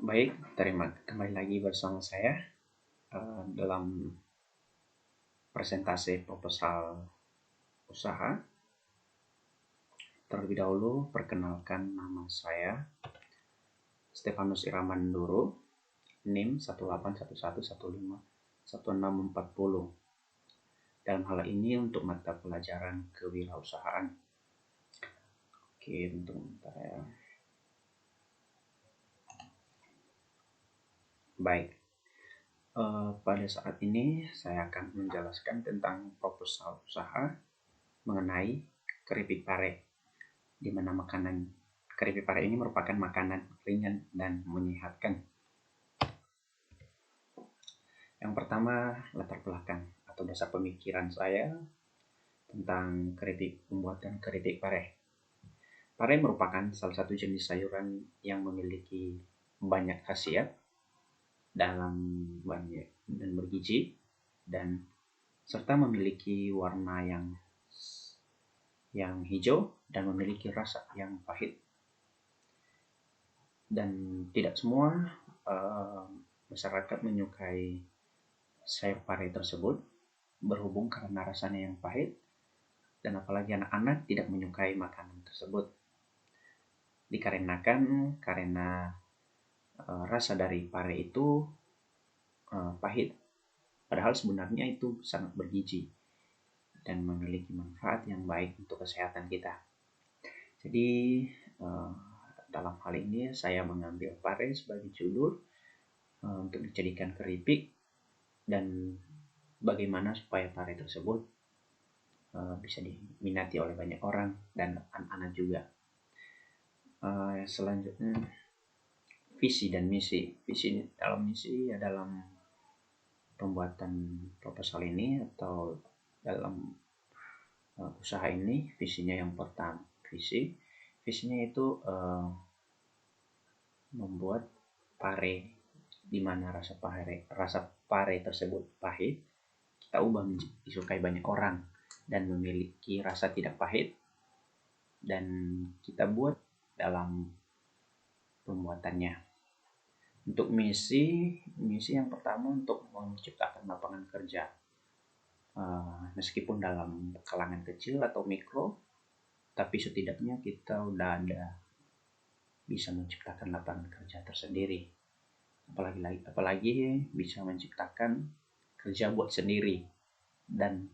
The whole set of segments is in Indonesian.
Baik, kembali lagi bersama saya dalam presentasi proposal usaha. Terlebih dahulu, perkenalkan nama saya Stefanus Iramandoro, NIM 18111151640. Dalam hal ini untuk mata pelajaran kewirausahaan. Oke, untuk ya. Baik. Pada saat ini saya akan menjelaskan tentang proposal usaha mengenai keripik pare, di mana keripik pare ini merupakan makanan ringan dan menyehatkan. Yang pertama, latar belakang atau dasar pemikiran saya tentang pembuatan keripik pare. Pare merupakan salah satu jenis sayuran yang memiliki banyak khasiat dalam banyak dan bergizi dan serta memiliki warna yang hijau dan memiliki rasa yang pahit. Dan tidak semua masyarakat menyukai sayur pare tersebut, berhubung karena rasanya yang pahit, dan apalagi anak-anak tidak menyukai makanan tersebut. Dikarenakan rasa dari pare itu pahit, padahal sebenarnya itu sangat bergizi dan memiliki manfaat yang baik untuk kesehatan kita. Jadi dalam hal ini saya mengambil pare sebagai judul untuk dijadikan keripik dan bagaimana supaya pare tersebut bisa diminati oleh banyak orang dan anak-anak juga. Selanjutnya, visi dan misi. Misi dalam pembuatan proposal ini atau dalam usaha ini, visinya yang pertama. Visinya itu membuat pare di mana rasa pare tersebut pahit, kita ubah disukai banyak orang dan memiliki rasa tidak pahit, dan kita buat dalam pembuatannya. Untuk misi yang pertama untuk menciptakan lapangan kerja, meskipun dalam kalangan kecil atau mikro, tapi setidaknya kita udah ada bisa menciptakan lapangan kerja tersendiri. Apalagi bisa menciptakan kerja buat sendiri, dan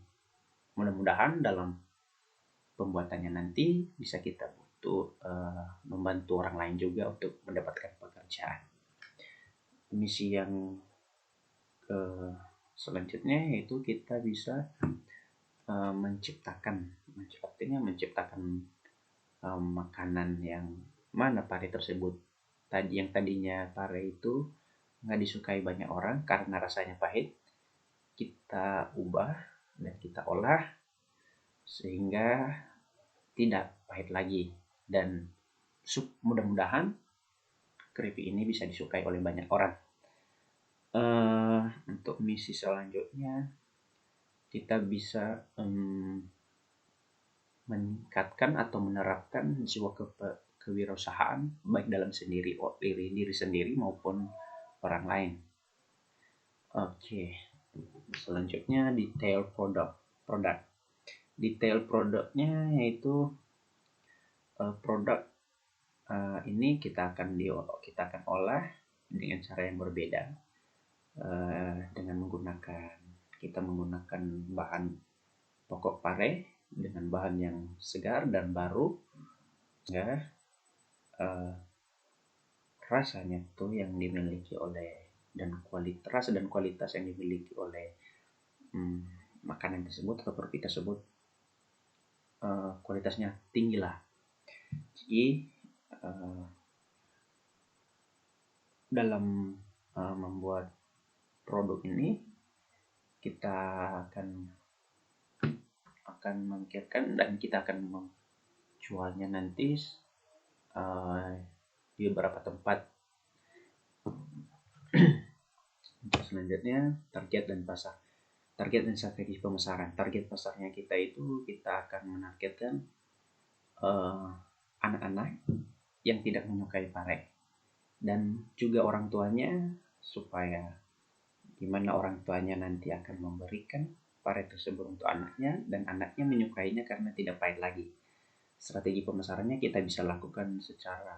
mudah-mudahan dalam pembuatannya nanti bisa kita membantu orang lain juga untuk mendapatkan pekerjaan. Misi yang selanjutnya yaitu kita bisa menciptakan makanan yang mana pare tersebut yang tadinya pare itu nggak disukai banyak orang karena rasanya pahit, kita ubah dan kita olah sehingga tidak pahit lagi, dan mudah-mudahan keripik ini bisa disukai oleh banyak orang. Untuk misi selanjutnya kita bisa meningkatkan atau menerapkan jiwa kewirausahaan baik dalam diri sendiri maupun orang lain. Oke. Selanjutnya detail produk. Detail produknya yaitu produk ini kita akan olah dengan cara yang berbeda, dengan menggunakan bahan pokok pare dengan bahan yang segar dan baru, ya, rasanya tuh yang dimiliki oleh dan kualitas yang dimiliki oleh makanan tersebut atau keripik tersebut kualitasnya tinggi lah. Jadi dalam membuat produk ini kita akan memikirkan dan kita akan menjualnya nanti di beberapa tempat. Untuk selanjutnya, target dan strategi pemasaran. Target pasarnya kita akan menargetkan anak-anak yang tidak menyukai pare, dan juga orang tuanya, supaya gimana orang tuanya nanti akan memberikan pare tersebut untuk anaknya dan anaknya menyukainya karena tidak pahit lagi. Strategi pemasarannya kita bisa lakukan secara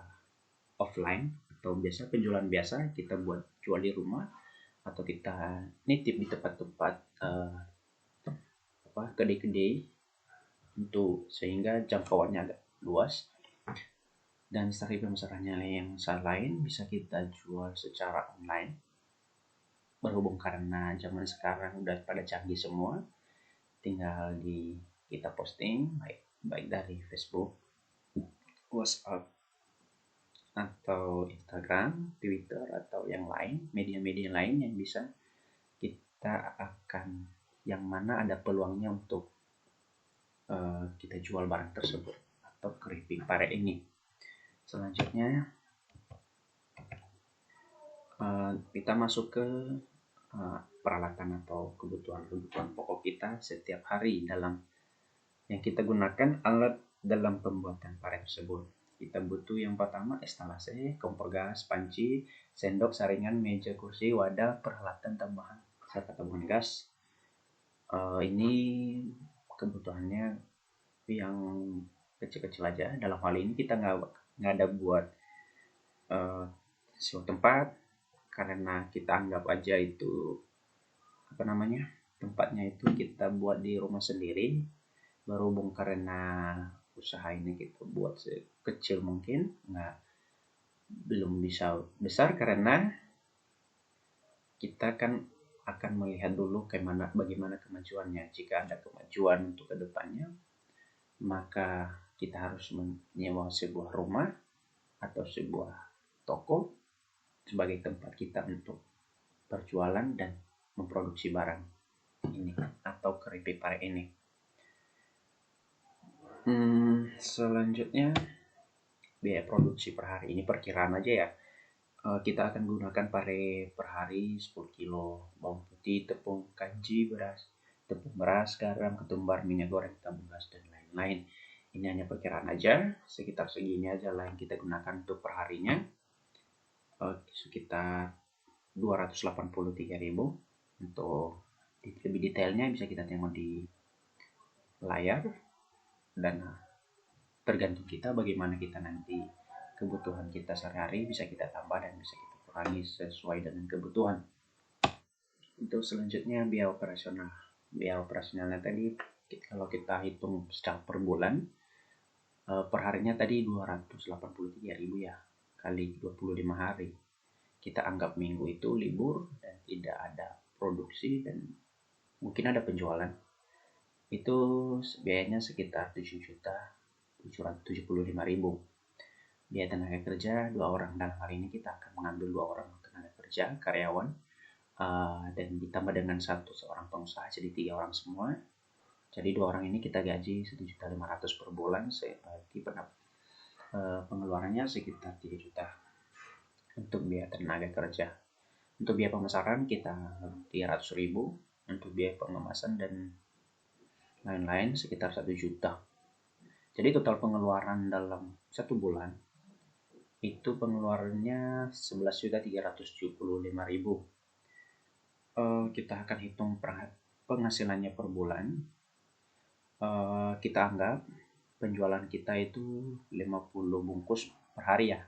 offline atau biasa penjualan biasa kita buat jual di rumah, atau kita nitip di tempat-tempat kedai-kedai untuk sehingga jangkauannya agak luas. Dan strategi pemasarannya yang lain bisa kita jual secara online, berhubung karena zaman sekarang udah pada canggih semua, tinggal kita posting baik dari Facebook, WhatsApp, atau Instagram, Twitter, atau yang lain, media-media lain yang bisa kita akan, yang mana ada peluangnya untuk kita jual barang tersebut atau keripik pare ini. Selanjutnya kita masuk ke peralatan atau kebutuhan pokok kita setiap hari dalam yang kita gunakan alat dalam pembuatan pare tersebut. Kita butuh yang pertama estalase, kompor gas, panci, sendok, saringan, meja, kursi, wadah, peralatan tambahan serta tabungan gas. Ini kebutuhannya yang kecil-kecil aja. Dalam hal ini kita nggak ada buat sewa tempat, karena kita anggap aja itu tempatnya itu kita buat di rumah sendiri. Berhubung karena usaha ini kita buat sekecil mungkin, belum bisa besar, karena kita kan akan melihat dulu bagaimana kemajuannya. Jika ada kemajuan untuk kedepannya, maka kita harus menyewa sebuah rumah atau sebuah toko sebagai tempat kita untuk berjualan dan memproduksi barang ini atau keripik pare ini. Selanjutnya biaya produksi per hari ini perkiraan aja ya. Kita akan gunakan pare per hari 10 kilo, bawang putih, tepung kanji, tepung beras, garam, ketumbar, minyak goreng, tabung gas, dan lain-lain. Ini hanya perkiraan aja, sekitar segini aja lah yang kita gunakan untuk perharinya. Sekitar 283.000. Untuk lebih detailnya bisa kita tengok di layar, dan tergantung kita bagaimana kita nanti kebutuhan kita sehari-hari, bisa kita tambah dan bisa kita kurangi sesuai dengan kebutuhan. Untuk selanjutnya biaya operasional. Biaya operasionalnya tadi kalau kita hitung secara per bulan, perharinya tadi 283.000 ya, kali 25 hari. Kita anggap minggu itu libur dan tidak ada produksi dan mungkin ada penjualan. Itu biayanya sekitar 7.775.000. Biaya tenaga kerja 2 orang. Dalam hal ini kita akan mengambil 2 orang tenaga kerja karyawan, dan ditambah dengan seorang pengusaha, jadi 3 orang semua. Jadi 2 orang ini kita gaji 1.500.000 per bulan. Pengeluarannya sekitar 3 juta untuk biaya tenaga kerja. Untuk biaya pemasaran kita 300.000. Untuk biaya pengemasan dan lain-lain sekitar 1 juta. Jadi total pengeluaran dalam 1 bulan itu pengeluarannya 11.375.000. Kita akan hitung penghasilannya per bulan. Kita anggap penjualan kita itu 50 bungkus per hari ya,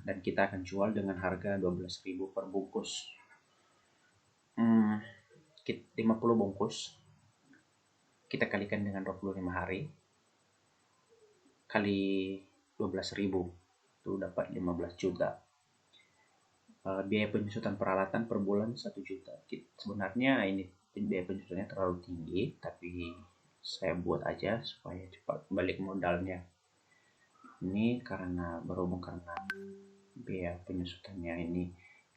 dan kita akan jual dengan harga 12.000 per bungkus. 50 bungkus kita kalikan dengan 25 hari kali 12.000 itu dapat 15 juta. Biaya penyusutan peralatan per bulan 1 juta. Sebenarnya ini biaya penyusutannya terlalu tinggi, tapi saya buat aja supaya cepat balik modalnya. Ini berhubung karena biaya penyusutannya ini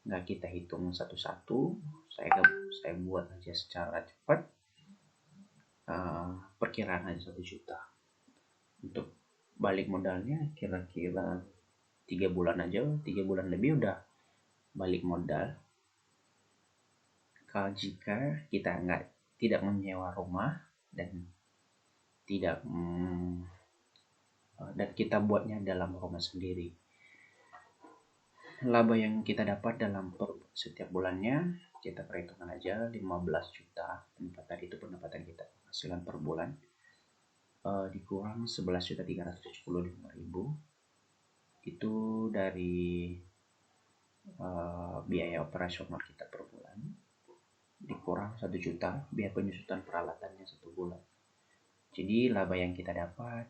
nggak kita hitung satu-satu, saya buat aja secara cepat. Perkiraan aja 1 juta. Untuk balik modalnya kira-kira 3 bulan aja, 3 bulan lebih udah balik modal. Kalau jika kita tidak menyewa rumah dan kita buatnya dalam rumah sendiri. laba yang kita dapat dalam setiap bulannya, kita perhitungkan aja 15 juta. Tadi itu pendapatan kita, penghasilan per bulan, dikurang 11.375.000 itu dari biaya operasional kita per bulan, dikurang 1 juta biaya penyusutan peralatannya 1 bulan. Jadi laba yang kita dapat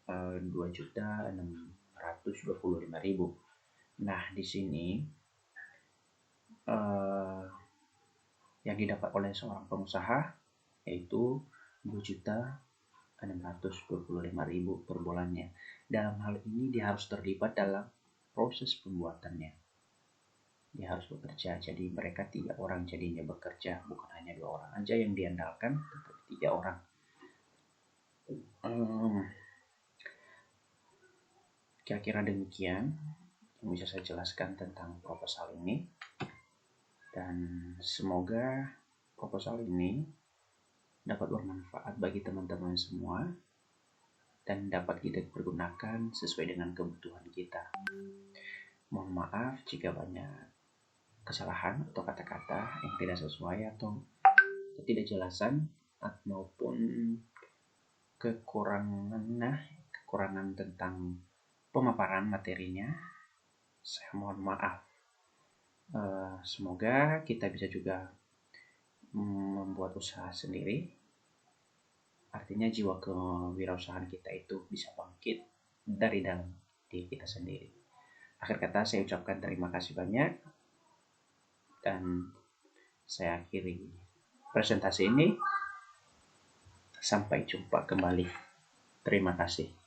2.625.000. Nah, di sini yang didapat oleh seorang pengusaha yaitu 2.625.000 per bulannya. Dalam hal ini dia harus terlibat dalam proses pembuatannya. Dia harus bekerja. Jadi mereka 3 orang jadinya bekerja, bukan hanya 2 orang aja yang diandalkan, tetapi 3 orang. Kira-kira demikian yang bisa saya jelaskan tentang proposal ini, dan semoga proposal ini dapat bermanfaat bagi teman-teman semua dan dapat kita pergunakan sesuai dengan kebutuhan kita. Mohon maaf jika banyak kesalahan atau kata-kata yang tidak sesuai atau ketidakjelasan maupun kekurangan tentang pemaparan materinya. Saya mohon maaf. Semoga kita bisa juga membuat usaha sendiri. Artinya jiwa kewirausahaan kita itu bisa bangkit dari dalam diri kita sendiri. Akhir kata saya ucapkan terima kasih banyak dan saya akhiri presentasi ini. Sampai jumpa kembali. Terima kasih.